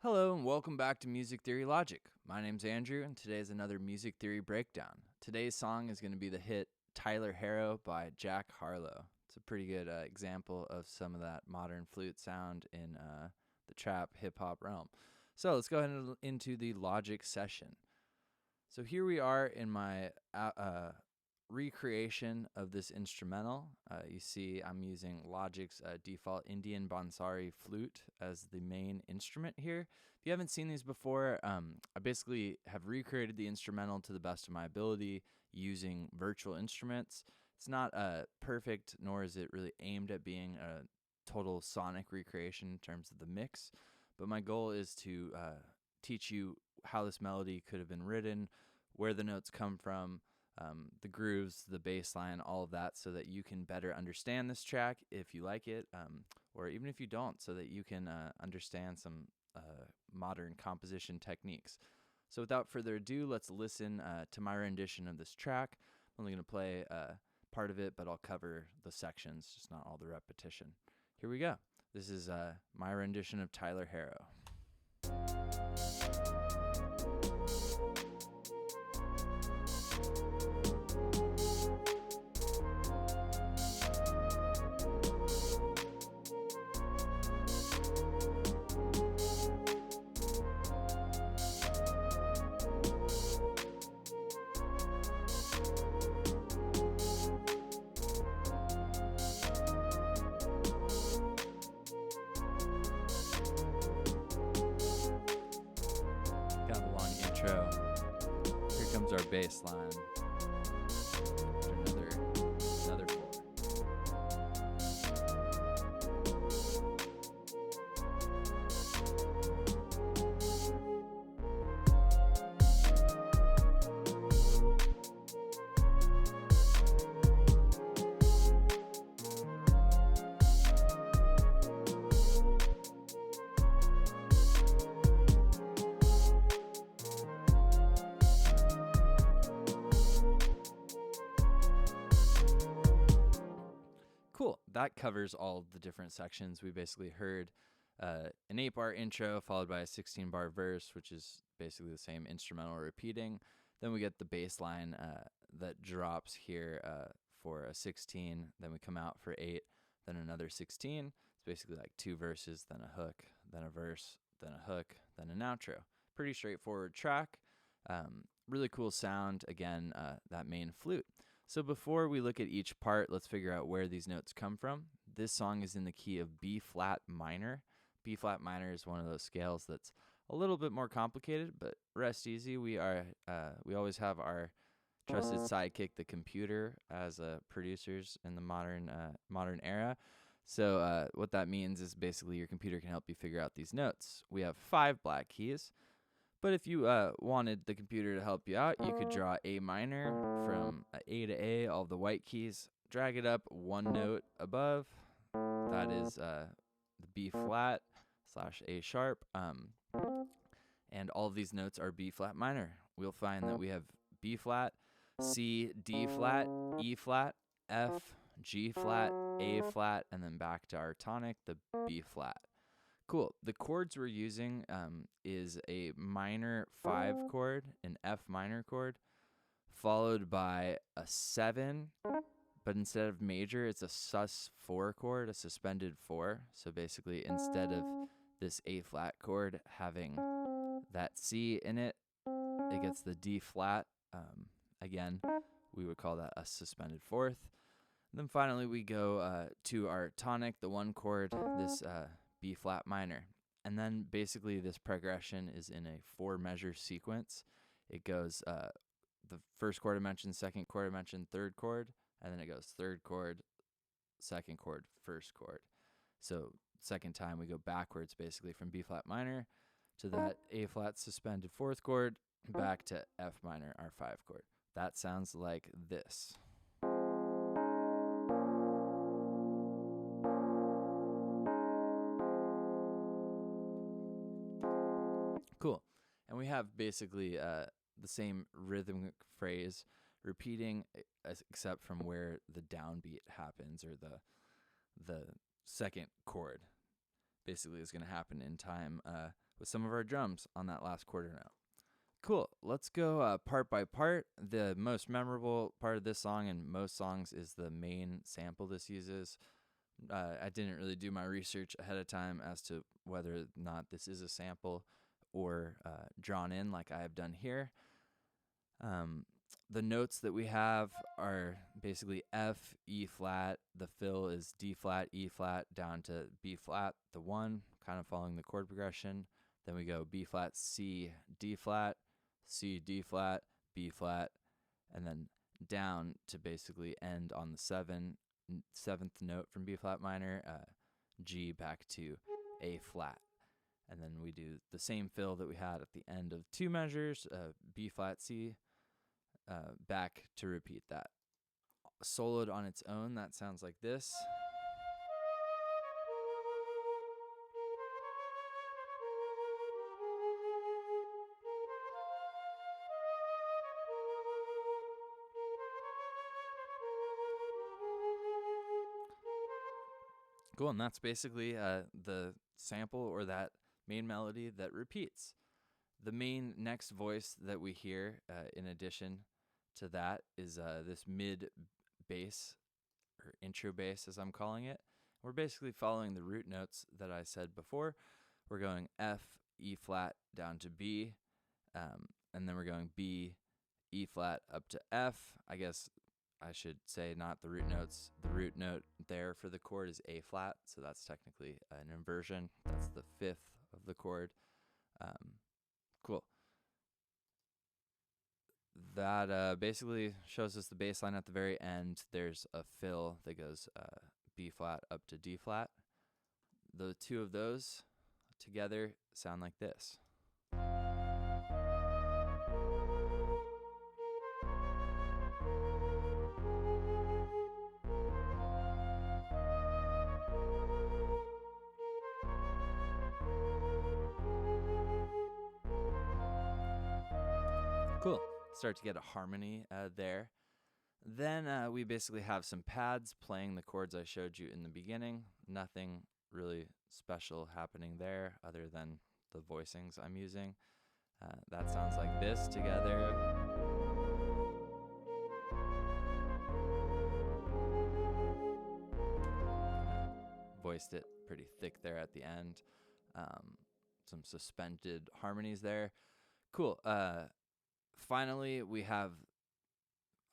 Hello and welcome back to Music Theory Logic. My name's Andrew and today is another music theory breakdown. Today's song is going to be the hit Tyler Herro by Jack Harlow. It's a pretty good example of some of that modern flute sound in the trap hip-hop realm. So let's go ahead and into the Logic session. So here we are in my recreation of this instrumental. You see I'm using Logic's default Indian Bansari flute as the main instrument here. If you haven't seen these before, I basically have recreated the instrumental to the best of my ability using virtual instruments. It's not perfect, nor is it really aimed at being a total sonic recreation in terms of the mix, but my goal is to teach you how this melody could have been written, where the notes come from, the grooves, the bass line, all of that, so that you can better understand this track if you like it, or even if you don't, so that you can understand some modern composition techniques. So without further ado, let's listen to my rendition of this track. I'm only going to play part of it, but I'll cover the sections, just not all the repetition. Here we go. This is my rendition of Tyler Herro. Kind of a long intro. Here comes our bass line. Another four. Cool. That covers all of the different sections. We basically heard an 8-bar intro followed by a 16-bar verse, which is basically the same instrumental repeating. Then we get the bass line that drops here for a 16. Then we come out for 8, then another 16. It's basically like 2 verses, then a hook, then a verse, then a hook, then an outro. Pretty straightforward track. Really cool sound. Again, that main flute. So before we look at each part, let's figure out where these notes come from. This song is in the key of B flat minor. B flat minor is one of those scales that's a little bit more complicated, but rest easy. We always have our trusted sidekick, the computer, as producers in the modern era. So what that means is basically your computer can help you figure out these notes. We have 5 black keys. But if you wanted the computer to help you out, you could draw A minor from A to A, all the white keys, drag it up 1 note above. That is the B flat / A sharp. And all of these notes are B flat minor. We'll find that we have B flat, C, D flat, E flat, F, G flat, A flat, and then back to our tonic, the B flat. Cool. The chords we're using is a minor 5 chord, an F minor chord, followed by a 7, but instead of major, it's a sus4 chord, a suspended 4. So basically, instead of this A flat chord having that C in it, it gets the D flat. Again, we would call that a suspended 4th. And then finally, we go to our tonic, the 1 chord, this B flat minor. And then basically this progression is in a 4-measure sequence. It goes the first chord I mentioned, second chord I mentioned, third chord, and then it goes third chord, second chord, first chord. So second time we go backwards basically from B flat minor to that A flat suspended 4th chord, back to F minor, our 5 chord. That sounds like this. Cool. And we have basically the same rhythmic phrase repeating, except from where the downbeat happens, or the second chord basically is going to happen in time with some of our drums on that last quarter note. Cool. Let's go part by part. The most memorable part of this song and most songs is the main sample this uses. I didn't really do my research ahead of time as to whether or not this is a sample or drawn in like I have done here. The notes that we have are basically F, E flat. The fill is D flat, E flat, down to B flat, the 1, kind of following the chord progression. Then we go B flat, C, D flat, C, D flat, B flat, and then down to basically end on the 7th note from B flat minor, G back to A flat. And then we do the same fill that we had at the end of 2 measures, B flat, C, back to repeat that. Soloed on its own, that sounds like this. Cool, and that's basically the sample or that main melody that repeats. The main next voice that we hear, in addition to that, is this mid bass, or intro bass as I'm calling it. We're basically following the root notes that I said before. We're going F, E flat, down to B, and then we're going B, E flat, up to F. I guess I should say not the root notes. The root note there for the chord is A flat, so that's technically an inversion. That's the 5th of the chord. Cool. That basically shows us the bass line at the very end. There's a fill that goes B flat up to D flat. The 2 of those together sound like this. Cool. Start to get a harmony there. Then we basically have some pads playing the chords I showed you in the beginning. Nothing really special happening there other than the voicings I'm using. That sounds like this together. Voiced it pretty thick there at the end. Some suspended harmonies there. Cool. Finally, we have,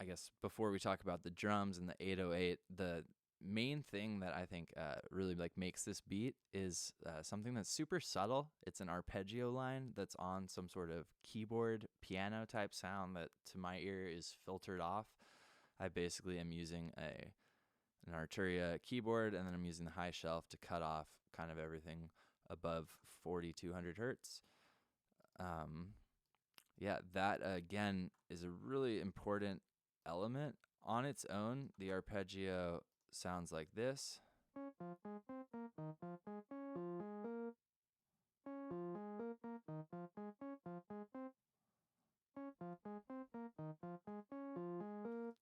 I guess, before we talk about the drums and the 808, the main thing that I think really makes this beat is something that's super subtle. It's an arpeggio line that's on some sort of keyboard piano type sound that to my ear is filtered off. I basically am using an Arturia keyboard, and then I'm using the high shelf to cut off kind of everything above 4200 hertz. Yeah, that again is a really important element on its own. The arpeggio sounds like this.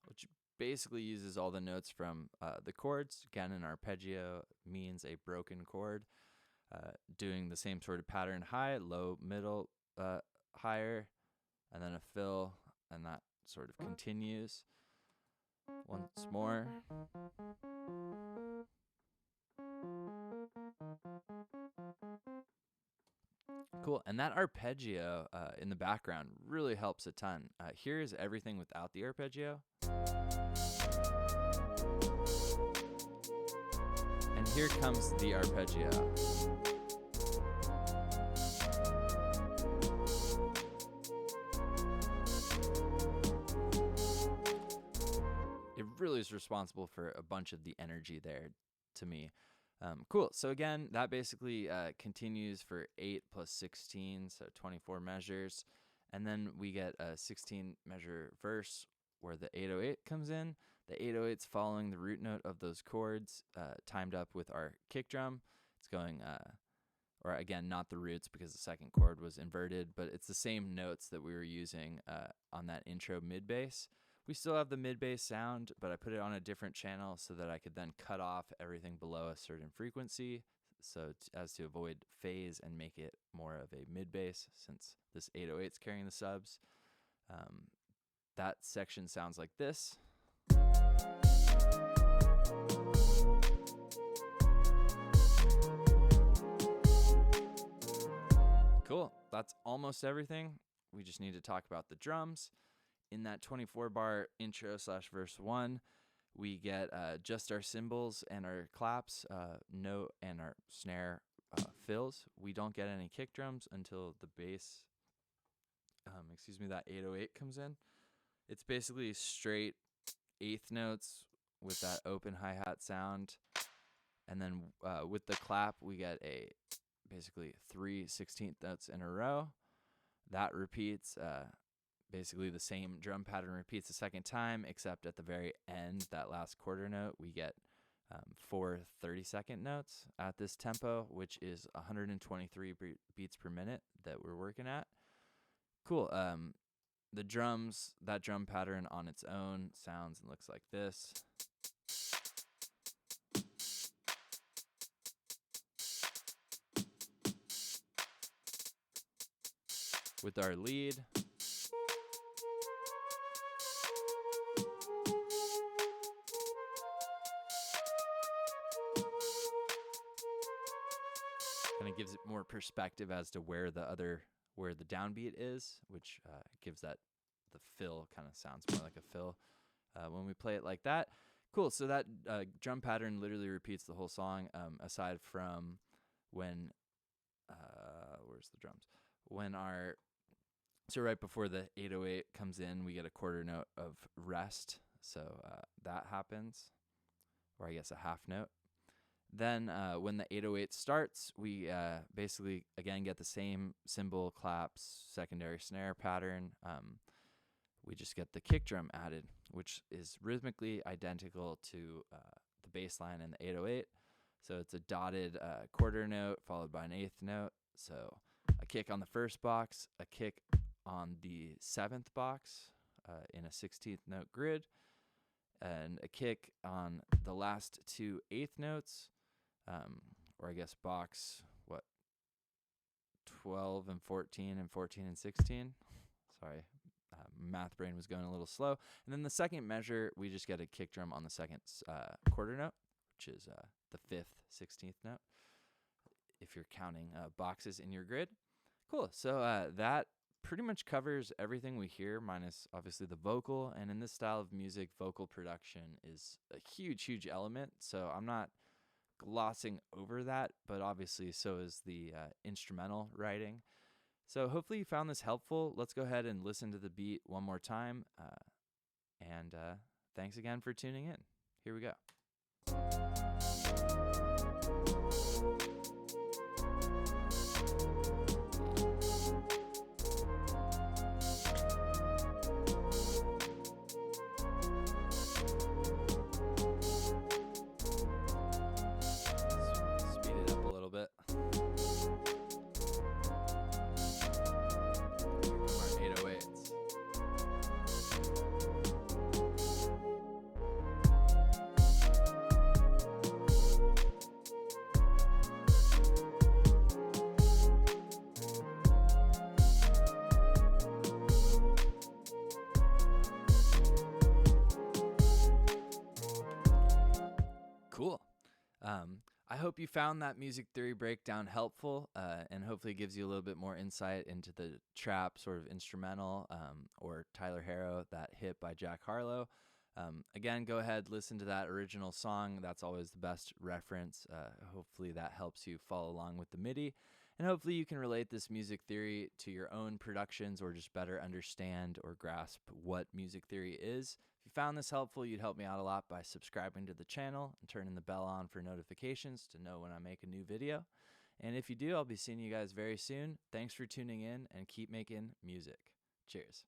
Which basically uses all the notes from the chords. Again, an arpeggio means a broken chord. Doing the same sort of pattern: high, low, middle, higher, and then a fill, and that sort of continues. Once more. Cool, and that arpeggio in the background really helps a ton. Here's everything without the arpeggio. And here comes the arpeggio. It really is responsible for a bunch of the energy there to me. Cool. So again, that basically continues for 8 plus 16, so 24 measures. And then we get a 16 measure verse where the 808 comes in. The 808's following the root note of those chords, timed up with our kick drum. It's going, or again, not the roots because the second chord was inverted, but it's the same notes that we were using on that intro mid bass. We still have the mid bass sound, but I put it on a different channel so that I could then cut off everything below a certain frequency, so as to avoid phase and make it more of a mid bass, since this 808 is carrying the subs. That section sounds like this. Cool, that's almost everything. We just need to talk about the drums. In that 24 bar intro / verse 1, we get just our cymbals and our claps, note and our snare fills. We don't get any kick drums until the bass, that 808 comes in. It's basically straight eighth notes with that open hi-hat sound. And then with the clap, we get basically 3 16th notes in a row. That repeats, basically the same drum pattern repeats the second time, except at the very end, that last quarter note, we get 4 30-second notes at this tempo, which is 123 beats per minute that we're working at. Cool. The drums, that drum pattern on its own sounds and looks like this. With our lead, kind of gives it more perspective as to where the downbeat is, which gives that the fill kind of sounds more like a fill when we play it like that. Cool. So that drum pattern literally repeats the whole song, aside from when where's the drums? So right before the 808 comes in, we get a quarter note of rest. So that happens, or I guess a half note. Then when the 808 starts, we basically, again, get the same cymbal, claps, secondary snare pattern. We just get the kick drum added, which is rhythmically identical to the bass line and the 808. So it's a dotted quarter note followed by an eighth note. So a kick on the first box, a kick on the 7th box in a 16th note grid, and a kick on the last 2 eighth notes, or I guess box 12 and 14 and 14 and 16. Sorry, math brain was going a little slow. And then the second measure, we just get a kick drum on the second quarter note, which is the 5th 16th note, if you're counting boxes in your grid. Cool. So that pretty much covers everything we hear, minus obviously the vocal. And in this style of music, vocal production is a huge element. So I'm not glossing over that, but obviously so is the instrumental writing. So hopefully you found this helpful. Let's go ahead and listen to the beat one more time. And thanks again for tuning in. Here we go. Speed it up a little bit. Here come our 808s. Cool. I hope you found that music theory breakdown helpful, and hopefully it gives you a little bit more insight into the trap sort of instrumental, or Tyler Herro, that hit by Jack Harlow. Again, go ahead, listen to that original song. That's always the best reference. Hopefully that helps you follow along with the MIDI. And hopefully you can relate this music theory to your own productions, or just better understand or grasp what music theory is. If you found this helpful, you'd help me out a lot by subscribing to the channel and turning the bell on for notifications to know when I make a new video. And if you do, I'll be seeing you guys very soon. Thanks for tuning in, and keep making music. Cheers.